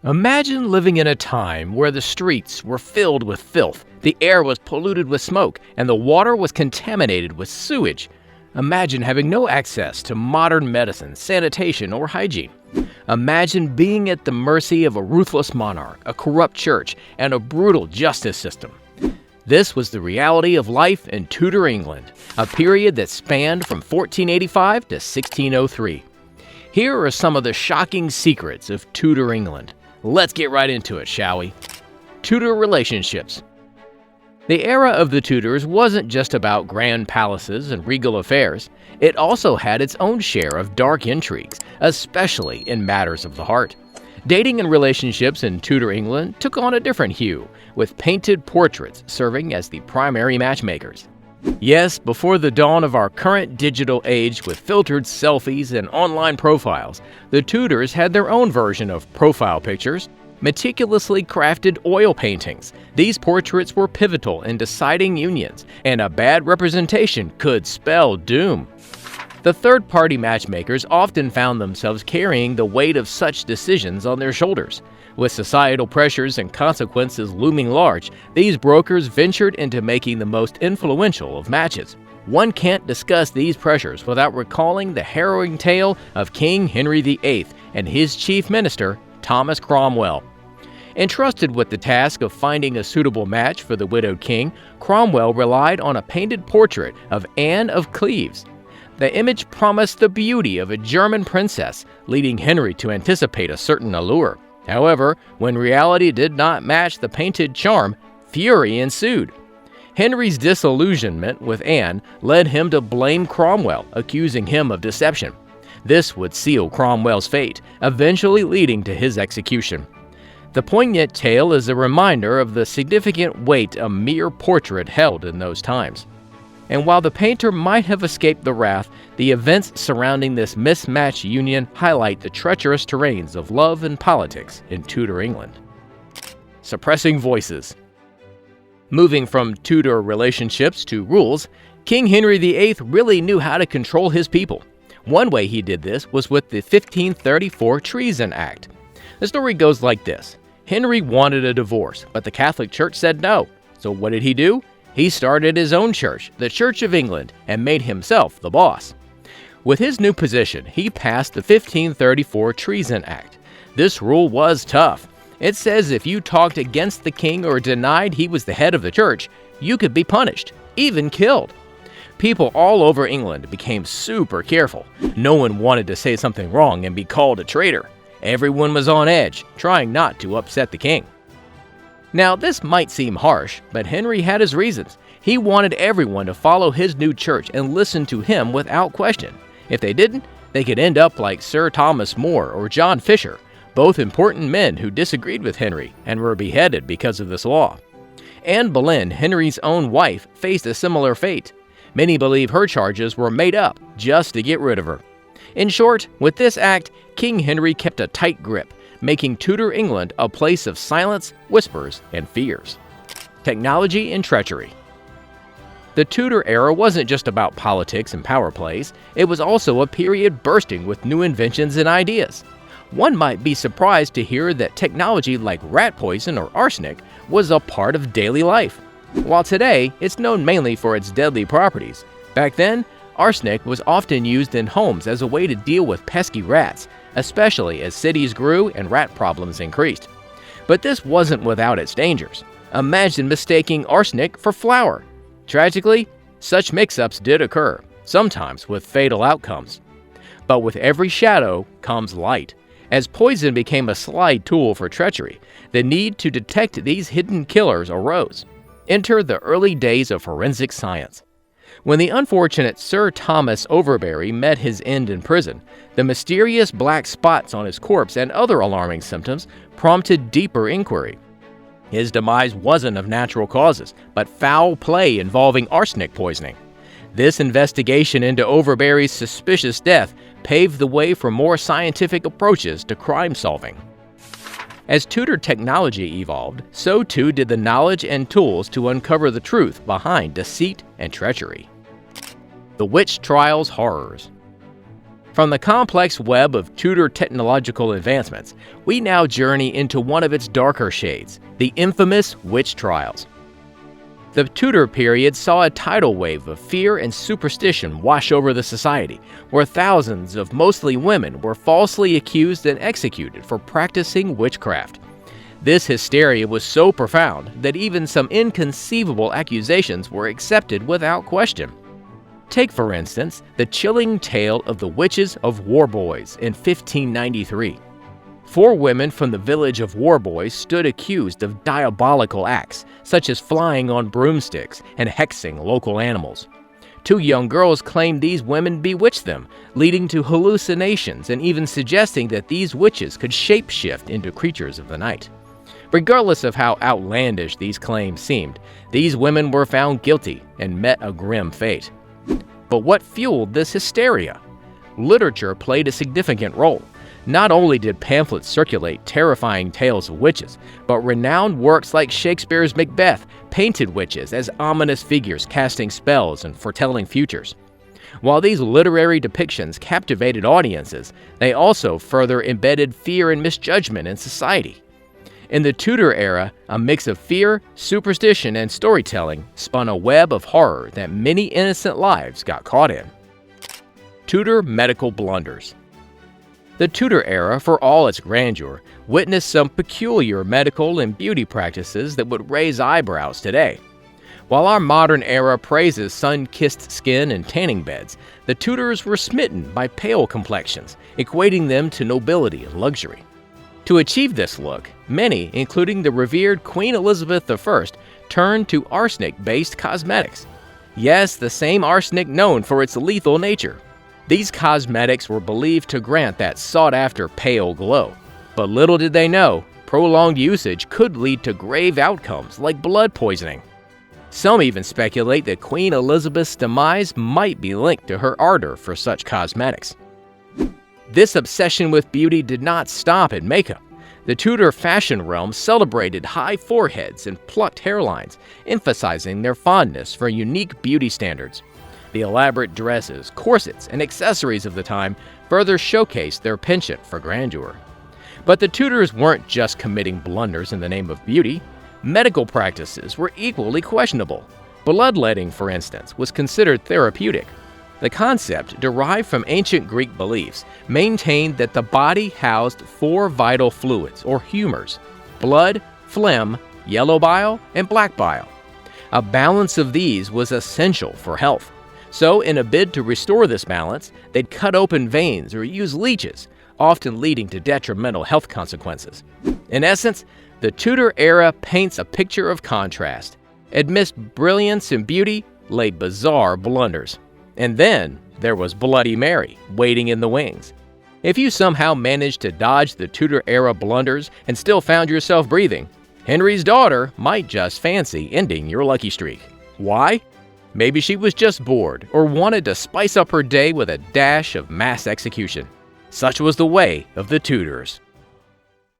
Imagine living in a time where the streets were filled with filth, the air was polluted with smoke, and the water was contaminated with sewage. Imagine having no access to modern medicine, sanitation, or hygiene. Imagine being at the mercy of a ruthless monarch, a corrupt church, and a brutal justice system. This was the reality of life in Tudor England, a period that spanned from 1485 to 1603. Here are some of the shocking secrets of Tudor England. Let's get right into it, shall we? Tudor relationships. The era of the Tudors wasn't just about grand palaces and regal affairs. It also had its own share of dark intrigues, especially in matters of the heart. Dating and relationships in Tudor England took on a different hue, with painted portraits serving as the primary matchmakers. Yes, before the dawn of our current digital age with filtered selfies and online profiles, the Tudors had their own version of profile pictures, meticulously crafted oil paintings. These portraits were pivotal in deciding unions, and a bad representation could spell doom. The third-party matchmakers often found themselves carrying the weight of such decisions on their shoulders. With societal pressures and consequences looming large, these brokers ventured into making the most influential of matches. One can't discuss these pressures without recalling the harrowing tale of King Henry VIII and his chief minister, Thomas Cromwell. Entrusted with the task of finding a suitable match for the widowed king, Cromwell relied on a painted portrait of Anne of Cleves. The image promised the beauty of a German princess, leading Henry to anticipate a certain allure. However, when reality did not match the painted charm, fury ensued. Henry's disillusionment with Anne led him to blame Cromwell, accusing him of deception. This would seal Cromwell's fate, eventually leading to his execution. The poignant tale is a reminder of the significant weight a mere portrait held in those times. And while the painter might have escaped the wrath, the events surrounding this mismatched union highlight the treacherous terrains of love and politics in Tudor England. Suppressing voices. Moving from Tudor relationships to rules, King Henry VIII really knew how to control his people. One way he did this was with the 1534 Treason Act. The story goes like this. Henry wanted a divorce, but the Catholic Church said no. So what did he do? He started his own church, the Church of England, and made himself the boss. With his new position, he passed the 1534 Treason Act. This rule was tough. It says if you talked against the king or denied he was the head of the church, you could be punished, even killed. People all over England became super careful. No one wanted to say something wrong and be called a traitor. Everyone was on edge, trying not to upset the king. Now, this might seem harsh, but Henry had his reasons. He wanted everyone to follow his new church and listen to him without question. If they didn't, they could end up like Sir Thomas More or John Fisher, both important men who disagreed with Henry and were beheaded because of this law. Anne Boleyn, Henry's own wife, faced a similar fate. Many believe her charges were made up just to get rid of her. In short, with this act, King Henry kept a tight grip, making Tudor England a place of silence, whispers, and fears. Technology and treachery. The Tudor era wasn't just about politics and power plays, it was also a period bursting with new inventions and ideas. One might be surprised to hear that technology like rat poison or arsenic was a part of daily life. While today, it's known mainly for its deadly properties. Back then, arsenic was often used in homes as a way to deal with pesky rats, especially as cities grew and rat problems increased. But this wasn't without its dangers. Imagine mistaking arsenic for flour. Tragically, such mix-ups did occur, sometimes with fatal outcomes. But with every shadow comes light. As poison became a sly tool for treachery, the need to detect these hidden killers arose. Enter the early days of forensic science. When the unfortunate Sir Thomas Overbury met his end in prison, the mysterious black spots on his corpse and other alarming symptoms prompted deeper inquiry. His demise wasn't of natural causes, but foul play involving arsenic poisoning. This investigation into Overbury's suspicious death paved the way for more scientific approaches to crime solving. As Tudor technology evolved, so too did the knowledge and tools to uncover the truth behind deceit and treachery. The Witch Trials Horrors. From the complex web of Tudor technological advancements, we now journey into one of its darker shades, the infamous witch trials. The Tudor period saw a tidal wave of fear and superstition wash over the society, where thousands of mostly women were falsely accused and executed for practicing witchcraft. This hysteria was so profound that even some inconceivable accusations were accepted without question. Take, for instance, the chilling tale of the witches of Warboys in 1593. 4 women from the village of Warboys stood accused of diabolical acts, such as flying on broomsticks and hexing local animals. 2 young girls claimed these women bewitched them, leading to hallucinations and even suggesting that these witches could shapeshift into creatures of the night. Regardless of how outlandish these claims seemed, these women were found guilty and met a grim fate. But what fueled this hysteria? Literature played a significant role. Not only did pamphlets circulate terrifying tales of witches, but renowned works like Shakespeare's Macbeth painted witches as ominous figures casting spells and foretelling futures. While these literary depictions captivated audiences, they also further embedded fear and misjudgment in society. In the Tudor era, a mix of fear, superstition, and storytelling spun a web of horror that many innocent lives got caught in. Tudor medical blunders. The Tudor era, for all its grandeur, witnessed some peculiar medical and beauty practices that would raise eyebrows today. While our modern era praises sun-kissed skin and tanning beds, the Tudors were smitten by pale complexions, equating them to nobility and luxury. To achieve this look, many, including the revered Queen Elizabeth I, turned to arsenic-based cosmetics. Yes, the same arsenic known for its lethal nature. These cosmetics were believed to grant that sought-after pale glow. But little did they know, prolonged usage could lead to grave outcomes like blood poisoning. Some even speculate that Queen Elizabeth's demise might be linked to her ardor for such cosmetics. This obsession with beauty did not stop at makeup. The Tudor fashion realm celebrated high foreheads and plucked hairlines, emphasizing their fondness for unique beauty standards. The elaborate dresses, corsets, and accessories of the time further showcased their penchant for grandeur. But the Tudors weren't just committing blunders in the name of beauty. Medical practices were equally questionable. Bloodletting, for instance, was considered therapeutic. The concept, derived from ancient Greek beliefs, maintained that the body housed 4 vital fluids, or humors: blood, phlegm, yellow bile, and black bile. A balance of these was essential for health. So, in a bid to restore this balance, they'd cut open veins or use leeches, often leading to detrimental health consequences. In essence, the Tudor era paints a picture of contrast. Amidst brilliance and beauty lay bizarre blunders. And then there was Bloody Mary, waiting in the wings. If you somehow managed to dodge the Tudor-era blunders and still found yourself breathing, Henry's daughter might just fancy ending your lucky streak. Why? Maybe she was just bored or wanted to spice up her day with a dash of mass execution. Such was the way of the Tudors.